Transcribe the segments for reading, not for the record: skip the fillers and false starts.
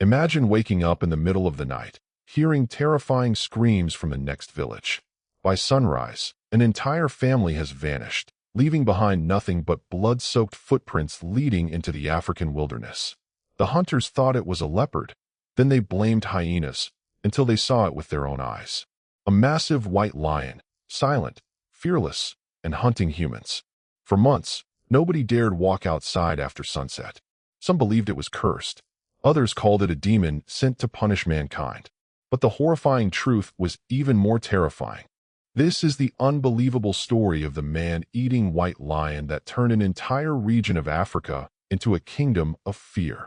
Imagine waking up in the middle of the night, hearing terrifying screams from the next village. By sunrise, an entire family has vanished, leaving behind nothing but blood-soaked footprints leading into the African wilderness. The hunters thought it was a leopard. Then they blamed hyenas, until they saw it with their own eyes. A massive white lion, silent, fearless, and hunting humans. For months, nobody dared walk outside after sunset. Some believed it was cursed. Others called it a demon sent to punish mankind. But the horrifying truth was even more terrifying. This is the unbelievable story of the man-eating white lion that turned an entire region of Africa into a kingdom of fear.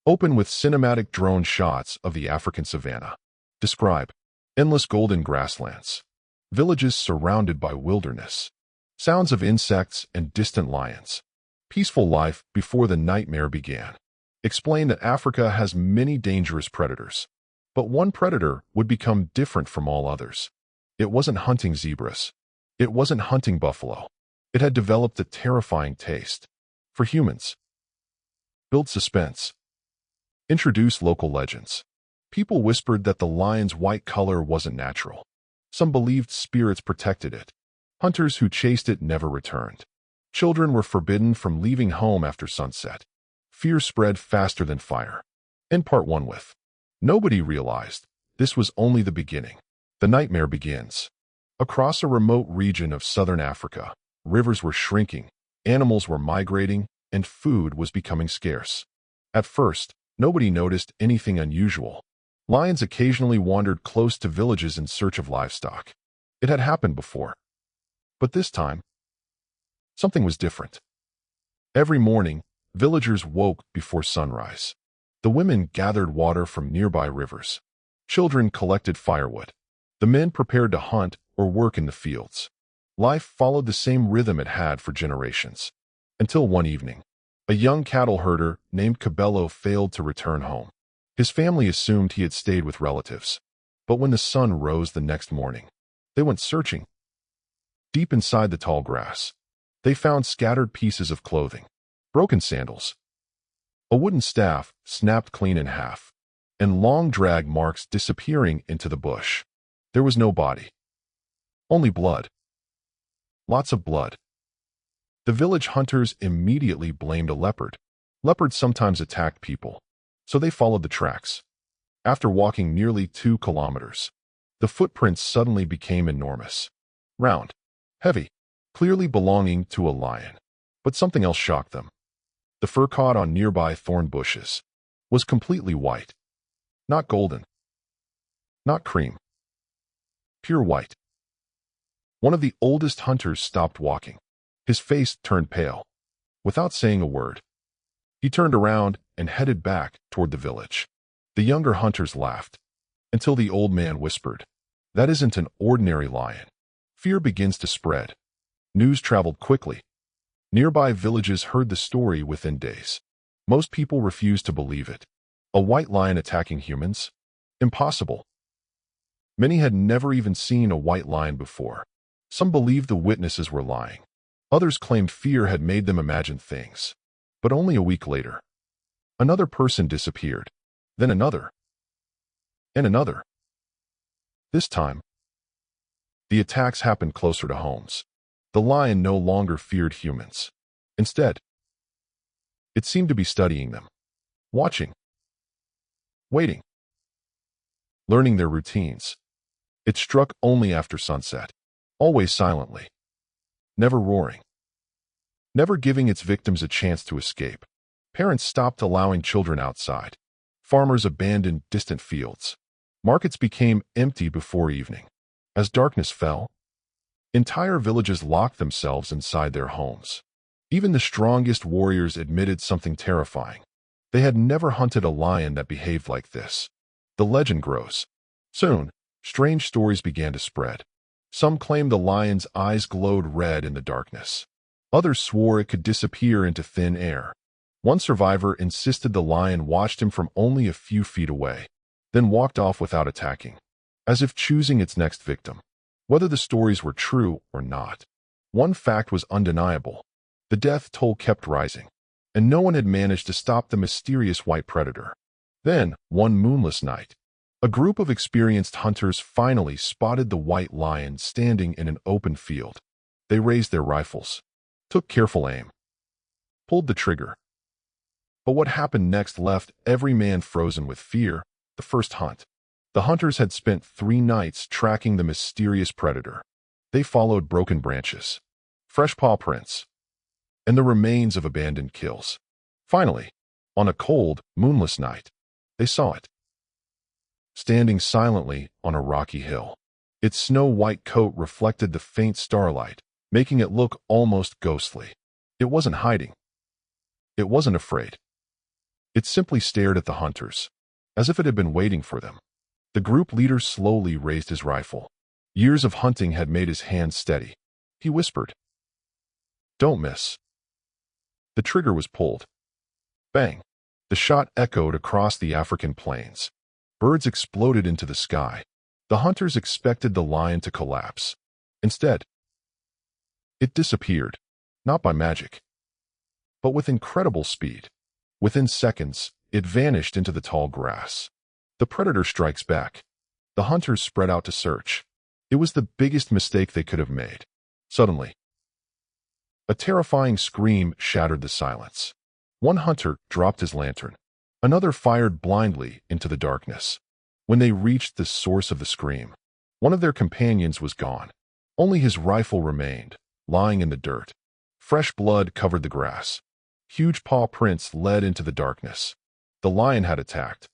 Open with cinematic drone shots of the African savanna. Describe endless golden grasslands, villages surrounded by wilderness, sounds of insects and distant lions. Peaceful life before the nightmare began. Explain that Africa has many dangerous predators, but one predator would become different from all others. It wasn't hunting zebras. It wasn't hunting buffalo. It had developed a terrifying taste for humans. Build suspense. Introduce local legends. People whispered that the lion's white color wasn't natural. Some believed spirits protected it. Hunters who chased it never returned. Children were forbidden from leaving home after sunset. Fear spread faster than fire. End part 1 with. Nobody realized this was only the beginning. The nightmare begins. Across a remote region of southern Africa, rivers were shrinking, animals were migrating, and food was becoming scarce. At first, nobody noticed anything unusual. Lions occasionally wandered close to villages in search of livestock. It had happened before. But this time, something was different. Every morning, villagers woke before sunrise. The women gathered water from nearby rivers. Children collected firewood. The men prepared to hunt or work in the fields. Life followed the same rhythm it had for generations. Until one evening, a young cattle herder named Cabello failed to return home. His family assumed he had stayed with relatives. But when the sun rose the next morning, they went searching. Deep inside the tall grass, they found scattered pieces of clothing, broken sandals, a wooden staff snapped clean in half, and long drag marks disappearing into the bush. There was no body. Only blood. Lots of blood. The village hunters immediately blamed a leopard. Leopards sometimes attacked people, so they followed the tracks. After walking nearly 2 kilometers, the footprints suddenly became enormous. Round, heavy, clearly belonging to a lion. But something else shocked them. The fur caught on nearby thorn bushes was completely white. Not golden. Not cream. Pure white. One of the oldest hunters stopped walking. His face turned pale. Without saying a word, he turned around and headed back toward the village. The younger hunters laughed, until the old man whispered, "That isn't an ordinary lion." Fear begins to spread. News traveled quickly. Nearby villages heard the story within days. Most people refused to believe it. A white lion attacking humans? Impossible. Many had never even seen a white lion before. Some believed the witnesses were lying. Others claimed fear had made them imagine things. But only a week later, another person disappeared. Then another. And another. This time, the attacks happened closer to homes. The lion no longer feared humans. Instead, it seemed to be studying them. Watching. Waiting. Learning their routines. It struck only after sunset. Always silently. Never roaring. Never giving its victims a chance to escape. Parents stopped allowing children outside. Farmers abandoned distant fields. Markets became empty before evening. As darkness fell, entire villages locked themselves inside their homes. Even the strongest warriors admitted something terrifying. They had never hunted a lion that behaved like this. The legend grows. Soon, strange stories began to spread. Some claimed the lion's eyes glowed red in the darkness. Others swore it could disappear into thin air. One survivor insisted the lion watched him from only a few feet away, then walked off without attacking, as if choosing its next victim. Whether the stories were true or not, one fact was undeniable. The death toll kept rising, and no one had managed to stop the mysterious white predator. Then, one moonless night, a group of experienced hunters finally spotted the white lion standing in an open field. They raised their rifles, took careful aim, pulled the trigger. But what happened next left every man frozen with fear. The first hunt. The hunters had spent 3 nights tracking the mysterious predator. They followed broken branches, fresh paw prints, and the remains of abandoned kills. Finally, on a cold, moonless night, they saw it, standing silently on a rocky hill. Its snow-white coat reflected the faint starlight, making it look almost ghostly. It wasn't hiding. It wasn't afraid. It simply stared at the hunters, as if it had been waiting for them. The group leader slowly raised his rifle. Years of hunting had made his hands steady. He whispered, "Don't miss." The trigger was pulled. Bang! The shot echoed across the African plains. Birds exploded into the sky. The hunters expected the lion to collapse. Instead, it disappeared, not by magic, but with incredible speed. Within seconds, it vanished into the tall grass. The predator strikes back. The hunters spread out to search. It was the biggest mistake they could have made. Suddenly, a terrifying scream shattered the silence. One hunter dropped his lantern. Another fired blindly into the darkness. When they reached the source of the scream, one of their companions was gone. Only his rifle remained, lying in the dirt. Fresh blood covered the grass. Huge paw prints led into the darkness. The lion had attacked,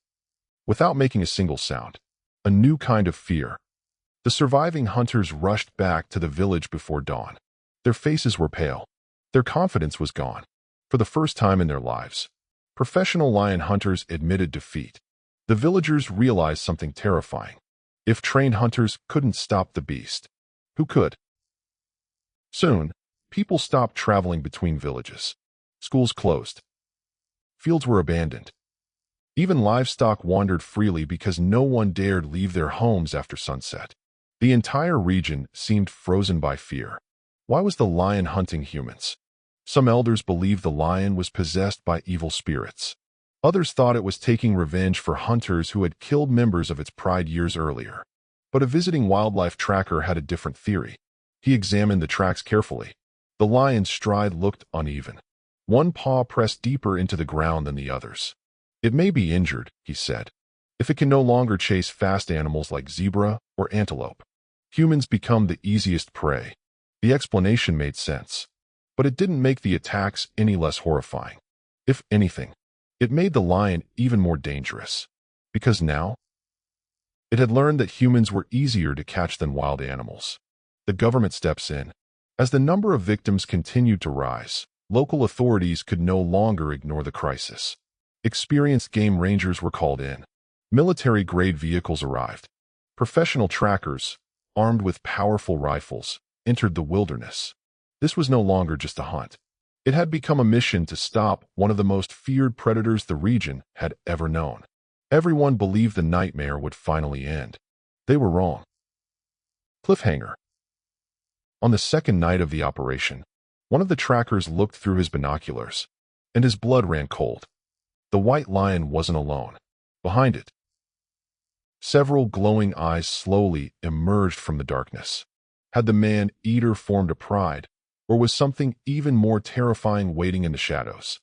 without making a single sound. A new kind of fear. The surviving hunters rushed back to the village before dawn. Their faces were pale. Their confidence was gone. For the first time in their lives, professional lion hunters admitted defeat. The villagers realized something terrifying. If trained hunters couldn't stop the beast, who could? Soon, people stopped traveling between villages. Schools closed. Fields were abandoned. Even livestock wandered freely because no one dared leave their homes after sunset. The entire region seemed frozen by fear. Why was the lion hunting humans? Some elders believed the lion was possessed by evil spirits. Others thought it was taking revenge for hunters who had killed members of its pride years earlier. But a visiting wildlife tracker had a different theory. He examined the tracks carefully. The lion's stride looked uneven. One paw pressed deeper into the ground than the others. "It may be injured," he said, "if it can no longer chase fast animals like zebra or antelope. Humans become the easiest prey." The explanation made sense, but it didn't make the attacks any less horrifying. If anything, it made the lion even more dangerous, because now it had learned that humans were easier to catch than wild animals. The government steps in. As the number of victims continued to rise, local authorities could no longer ignore the crisis. Experienced game rangers were called in. Military-grade vehicles arrived. Professional trackers, armed with powerful rifles, entered the wilderness. This was no longer just a hunt. It had become a mission to stop one of the most feared predators the region had ever known. Everyone believed the nightmare would finally end. They were wrong. Cliffhanger. On the second night of the operation, one of the trackers looked through his binoculars, and his blood ran cold. The white lion wasn't alone. Behind it, several glowing eyes slowly emerged from the darkness. Had the man-eater formed a pride, or was something even more terrifying waiting in the shadows?